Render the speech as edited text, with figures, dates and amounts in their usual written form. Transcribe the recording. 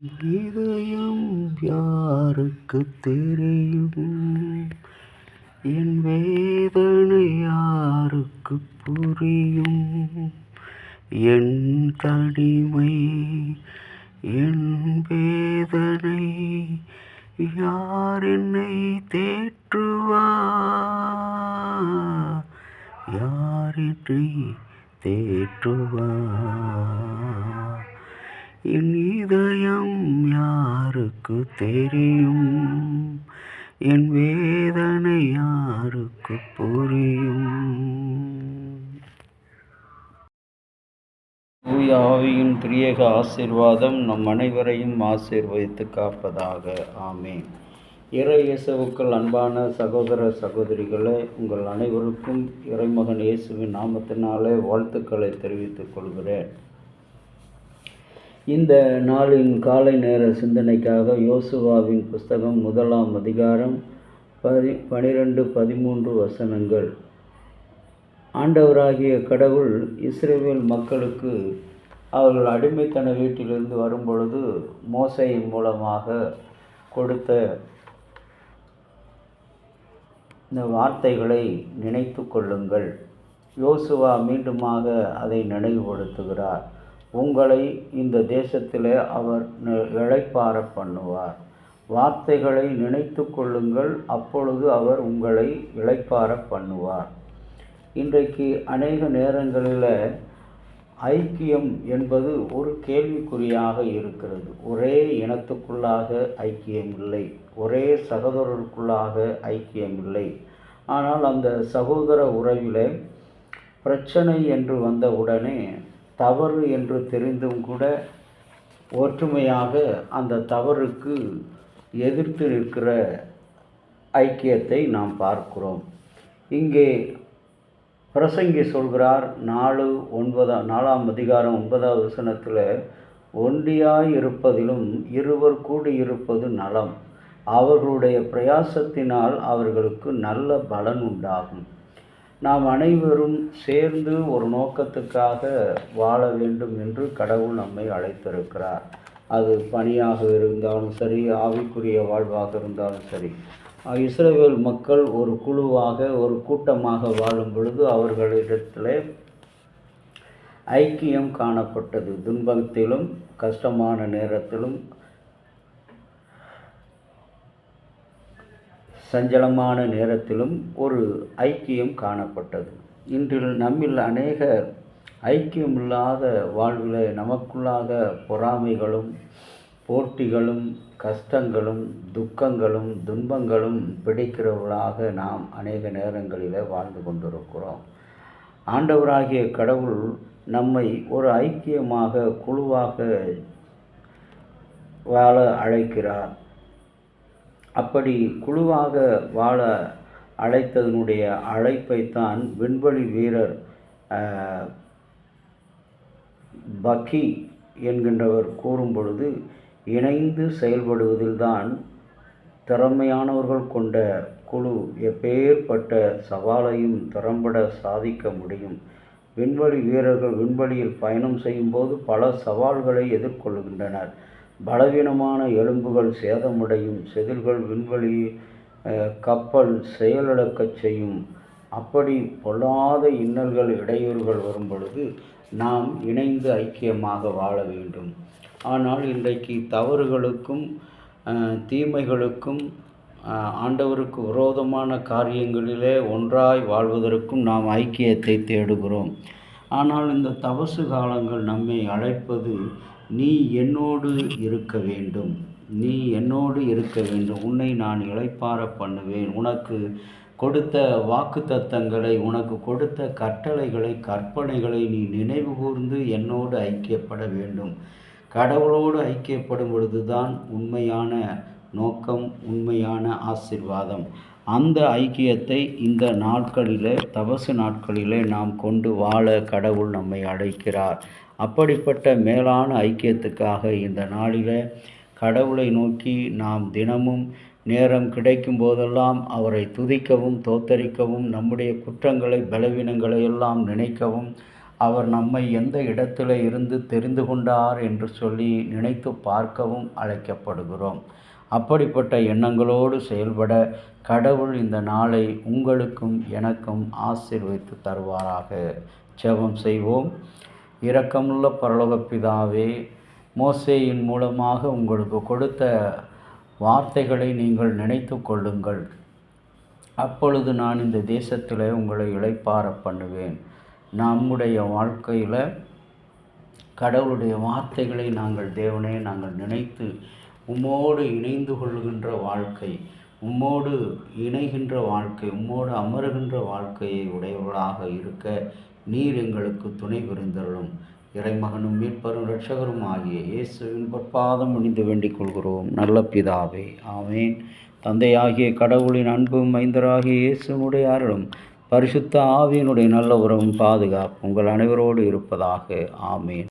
இதயம் யாருக்கு தெரியும்? என் வேதனை யாருக்கு புரியும்? என் தனிமை, என் வேதனை யார் என்னை தேற்றுவார்? யார் என்னை தேற்றுவார்? என் இதயம் யாருக்கு தெரியும்? என் வேதனை யாருக்கு புரியும்? தூய ஆவியின் திரியேக ஆசீர்வாதம் நம் அனைவரையும் ஆசீர்வதித்து காப்பதாக. ஆமென். இறை இயேசுவுக்குள் அன்பான சகோதர சகோதரிகளே, உங்கள் அனைவருக்கும் இறைமகன் இயேசுவின் நாமத்தினாலே வாழ்த்துக்களை தெரிவித்துக் கொள்கிறேன். இந்த நாளின் காலை நேர சிந்தனைக்காக யோசுவாவின் புஸ்தகம் 1ஆம் அதிகாரம் 12-13 வசனங்கள். ஆண்டவராகிய கடவுள் இஸ்ரவேல் மக்களுக்கு அவர்கள் அடிமைத்தன வீட்டிலிருந்து வரும்பொழுது மோசேயின் மூலமாக கொடுத்த இந்த வார்த்தைகளை நினைத்து கொள்ளுங்கள். யோசுவா மீண்டுமாக அதை நினைவுபடுத்துகிறார். உங்களை இந்த தேசத்திலே அவர் இளைப்பாற பண்ணுவார். வார்த்தைகளை நினைத்து கொள்ளுங்கள், அப்பொழுது அவர் உங்களை இளைப்பாற பண்ணுவார். இன்றைக்கு அநேக நேரங்களில் ஐக்கியம் என்பது ஒரு கேள்விக்குறியாக இருக்கிறது. ஒரே இனத்துக்குள்ளாக ஐக்கியம் இல்லை, ஒரே சகோதரருக்குள்ளாக ஐக்கியம் இல்லை. ஆனால் அந்த சகோதர உறவில் பிரச்சனை என்று வந்தவுடனே தவறு என்று தெரிந்தும் கூட ஒற்றுமையாக அந்த தவறுக்கு எதிர்த்து நிற்கிற ஐக்கியத்தை நாம் பார்க்கிறோம். இங்கே பிரசங்கி சொல்கிறார், 4ஆம் அதிகாரம் 9வது வசனத்தில், ஒன்றியாய் இருப்பதிலும் இருவர் கூடியிருப்பது நலம், அவர்களுடைய பிரயாசத்தினால் அவர்களுக்கு நல்ல பலன் உண்டாகும். நாம் அனைவரும் சேர்ந்து ஒரு நோக்கத்துக்காக வாழ வேண்டும் என்று கடவுள் நம்மை அழைத்திருக்கிறார். அது பணியாக இருந்தாலும் சரி, ஆவிக்குரிய வாழ்வாக இருந்தாலும் சரி. இஸ்ரவேல் மக்கள் ஒரு குழுவாக, ஒரு கூட்டமாக வாழும் பொழுது அவர்களிடத்தில் ஐக்கியம் காணப்பட்டது. துன்பத்திலும் கஷ்டமான நேரத்திலும் சஞ்சலமான நேரத்திலும் ஒரு ஐக்கியம் காணப்பட்டது. இன்று நம்மில் அநேக ஐக்கியமில்லாத வாழ்வில் நமக்குள்ளாக பொறாமைகளும் போட்டிகளும் கஷ்டங்களும் துக்கங்களும் துன்பங்களும் பிடிக்கிறவர்களாக நாம் அநேக நேரங்களில் வாழ்ந்து கொண்டிருக்கிறோம். ஆண்டவராகிய கடவுள் நம்மை ஒரு ஐக்கியமாக, குழுவாக வாழ அழைக்கிறார். அப்படி குழுவாக வாழ அழைத்ததனுடைய அழைப்பைத்தான் விண்வெளி வீரர் பக்கி என்கின்றவர் கூறும் பொழுது, இணைந்து செயல்படுவதில்தான் திறமையானவர்கள் கொண்ட குழு எப்பேற்பட்ட சவாலையும் திறம்பட சாதிக்க முடியும். விண்வெளி வீரர்கள் விண்வெளியில் பயணம் செய்யும்போது பல சவால்களை எதிர்கொள்கின்றனர். பலவீனமான எலும்புகள் சேதமடையும், செதில்கள் விண்வெளி கப்பல் செயலிழக்கச் செய்யும். அப்படி பொல்லாத இன்னல்கள் இடையூறுகள் வரும் பொழுது நாம் இணைந்து ஐக்கியமாக வாழ வேண்டும். ஆனால் இன்றைக்கு தவறுகளுக்கும் தீமைகளுக்கும் ஆண்டவருக்கு விரோதமான காரியங்களிலே ஒன்றாய் வாழ்வதற்கும் நாம் ஐக்கியத்தை தேடுகிறோம். ஆனால் இந்த தவசு காலங்கள் நம்மை அழைப்பது, நீ என்னோடு இருக்க வேண்டும், நீ என்னோடு இருக்க வேண்டும், உன்னை நான் இளைப்பாற பண்ணுவேன், உனக்கு கொடுத்த வாக்குத்தத்தங்களை, உனக்கு கொடுத்த கட்டளைகளை, கற்பனைகளை நீ நினைவு கூர்ந்து என்னோடு ஐக்கியப்பட வேண்டும். கடவுளோடு ஐக்கியப்படும் பொழுதுதான் உண்மையான நோக்கம், உண்மையான ஆசீர்வாதம். அந்த ஐக்கியத்தை இந்த நாட்களிலே, தபசு நாட்களிலே நாம் கொண்டு வாழ கடவுள் நம்மை அழைக்கிறார். அப்படிப்பட்ட மேலான ஐக்கியத்துக்காக இந்த நாளிலே கடவுளை நோக்கி நாம் தினமும் நேரம் கிடைக்கும் போதெல்லாம் அவரை துதிக்கவும் தோத்தரிக்கவும், நம்முடைய குற்றங்களை பலவீனங்களை எல்லாம் நினைக்கவும், அவர் நம்மை எந்த இடத்துல இருந்து தெரிந்து கொண்டார் என்று சொல்லி நினைத்து பார்க்கவும் அழைக்கப்படுகிறோம். அப்படிப்பட்ட எண்ணங்களோடு செயல்பட கடவுள் இந்த நாளை உங்களுக்கும் எனக்கும் ஆசீர்வதித்து தருவாராக. ஜெபம் செய்வோம். இரக்கமுள்ள பரலோக பிதாவே, மோசேயின் மூலமாக உங்களுக்கு கொடுத்த வார்த்தைகளை நீங்கள் நினைத்து கொள்ளுங்கள். அப்பொழுது நான் இந்த தேசத்தில் உங்களை இளைப்பாற பண்ணுவேன். நம்முடைய வாழ்க்கையில் கடவுளுடைய வார்த்தைகளை நாங்கள் தேவனே நாங்கள் நினைத்து உம்மோடு இணைந்து கொள்கின்ற வாழ்க்கை, உம்மோடு இணைகின்ற வாழ்க்கை, உம்மோடு அமருகின்ற வாழ்க்கையை உடையவர்களாக இருக்க நீர் எங்களுக்கு துணை புரிந்தருளும். இறைமகனும் மீட்பரும் இரட்சகரும் ஆகிய இயேசுவின் பொற்பாதம் அணிந்து வேண்டிக் கொள்கிறோம் நல்ல பிதாவே, ஆமேன். தந்தையாகிய கடவுளின் அன்பும் மைந்தராகிய இயேசுனுடைய அருளும் பரிசுத்த ஆவியினுடைய நல்ல உறவும் பாதுகாப்பு உங்கள் அனைவரோடு இருப்பதாக. ஆமேன்.